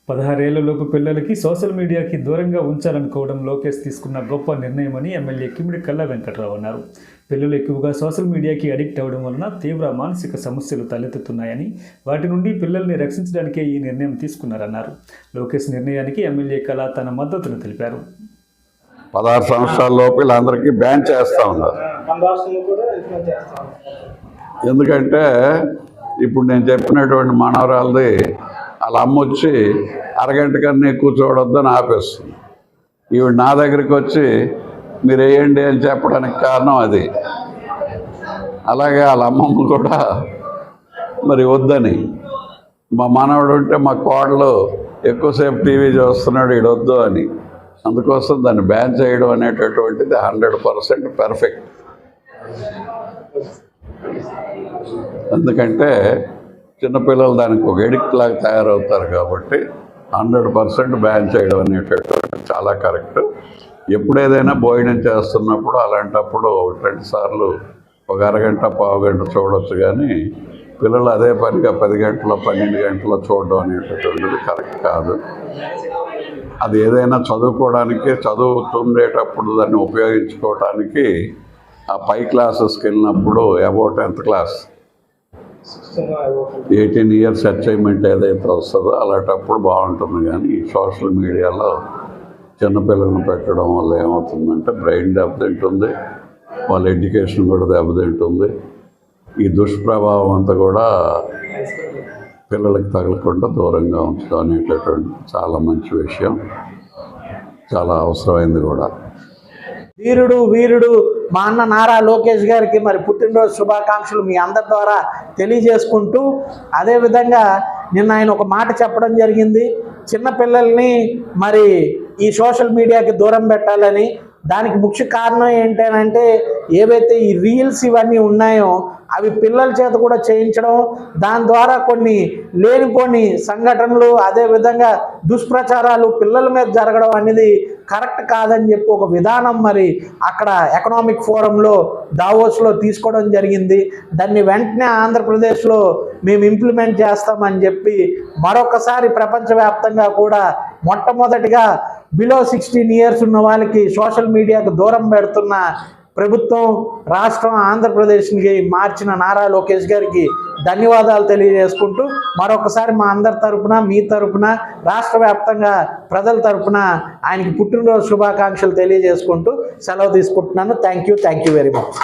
16 ఏళ్లలోపు పిల్లలకి సోషల్ మీడియాకి దూరంగా ఉంచాలనుకోవడం లోకేష్ తీసుకున్న గొప్ప నిర్ణయమని ఎమ్మెల్యే కిమిడి కల్లా వెంకట్రావు అన్నారు. పిల్లలు ఎక్కువగా సోషల్ మీడియాకి అడిక్ట్ అవ్వడం వలన తీవ్ర మానసిక సమస్యలు తలెత్తుతున్నాయని, వాటి నుండి పిల్లల్ని రక్షించడానికే ఈ నిర్ణయం తీసుకున్నారన్నారు. లోకేష్ నిర్ణయానికి ఎమ్మెల్యే కల్లా తన మద్దతును తెలిపారు. 16 సంవత్సరాల లోపు వీళ్ళందరికీ బ్యాన్ చేస్తూ ఉన్నారు. ఎందుకంటే ఇప్పుడు నేను చెప్పినటువంటి మనవరాలది వాళ్ళ అమ్మ వచ్చి అరగంట కన్నా ఎక్కువ చూడొద్దని ఆపేస్తుంది. ఈవిడ నా దగ్గరికి వచ్చి మీరు వేయండి అని చెప్పడానికి కారణం అది. అలాగే వాళ్ళ అమ్మమ్మ కూడా మరి వద్దని, మా మనవడు ఉంటే మా కోడలు ఎక్కువసేపు టీవీ చూస్తున్నాడు ఈడొద్దు అని, అందుకోసం దాన్ని బ్యాన్ చేయడం అనేటటువంటిది 100% పర్ఫెక్ట్. ఎందుకంటే చిన్నపిల్లలు దానికి ఒక ఎడిక్ట్ లాగా తయారవుతారు కాబట్టి 100% బ్యాన్ చేయడం అనేటటువంటి చాలా కరెక్ట్. ఎప్పుడేదైనా భోజనం చేస్తున్నప్పుడు అలాంటప్పుడు 2 సార్లు ఒక అరగంట పావు గంట చూడవచ్చు, కానీ పిల్లలు అదే పనిగా 10 గంటలు 12 గంటలు చూడడం అనేటటువంటిది కరెక్ట్ కాదు. అది ఏదైనా చదువుకోవడానికి, చదువుతుండేటప్పుడు దాన్ని ఉపయోగించుకోవటానికి ఆ పై క్లాసెస్కి వెళ్ళినప్పుడు about 10th class 18 years achievement ఏదైతే వస్తుందో అలాంటప్పుడు బాగుంటుంది. కానీ ఈ సోషల్ మీడియాలో చిన్నపిల్లలను పెట్టడం వల్ల ఏమవుతుందంటే బ్రెయిన్ దెబ్బతింటుంది, వాళ్ళ ఎడ్యుకేషన్ కూడా దెబ్బతింటుంది. ఈ దుష్ప్రభావం అంతా కూడా పిల్లలకి తగలకుండా దూరంగా ఉంచడం అనేటటువంటి చాలా మంచి విషయం, చాలా అవసరమైంది కూడా. వీరుడు మా అన్న నారా లోకేష్ గారికి మరి పుట్టినరోజు శుభాకాంక్షలు మీ అందరి ద్వారా తెలియజేసుకుంటూ, అదేవిధంగా నిన్న ఆయన ఒక మాట చెప్పడం జరిగింది, చిన్నపిల్లల్ని మరి ఈ సోషల్ మీడియాకి దూరం పెట్టాలని. దానికి ముఖ్య కారణం ఏంటంటే ఏవైతే ఈ రీల్స్ ఇవన్నీ ఉన్నాయో అవి పిల్లల చేత కూడా చేయించడం, దాని ద్వారా కొన్ని లేనిపోని సంఘటనలు, అదేవిధంగా దుష్ప్రచారాలు పిల్లల మీద జరగడం అనేది కరెక్ట్ కాదని చెప్పి ఒక విధానం మరి అక్కడ ఎకనామిక్ ఫోరంలో దావోస్లో తీసుకోవడం జరిగింది. దాన్ని వెంటనే ఆంధ్రప్రదేశ్లో మేము ఇంప్లిమెంట్ చేస్తామని చెప్పి మరొకసారి ప్రపంచవ్యాప్తంగా కూడా మొట్టమొదటిగా బిలో 16 years ఉన్న వాళ్ళకి సోషల్ మీడియాకు దూరం పెడుతున్న ప్రభుత్వం, రాష్ట్రం ఆంధ్రప్రదేశ్కి మార్చిన నారా లోకేష్ గారికి ధన్యవాదాలు తెలియజేసుకుంటూ, మరొకసారి మా అందరి తరపున, మీ తరపున, రాష్ట్ర వ్యాప్తంగా ప్రజల తరపున ఆయనకి పుట్టినరోజు శుభాకాంక్షలు తెలియజేసుకుంటూ సెలవు తీసుకుంటున్నాను. Thank you very much.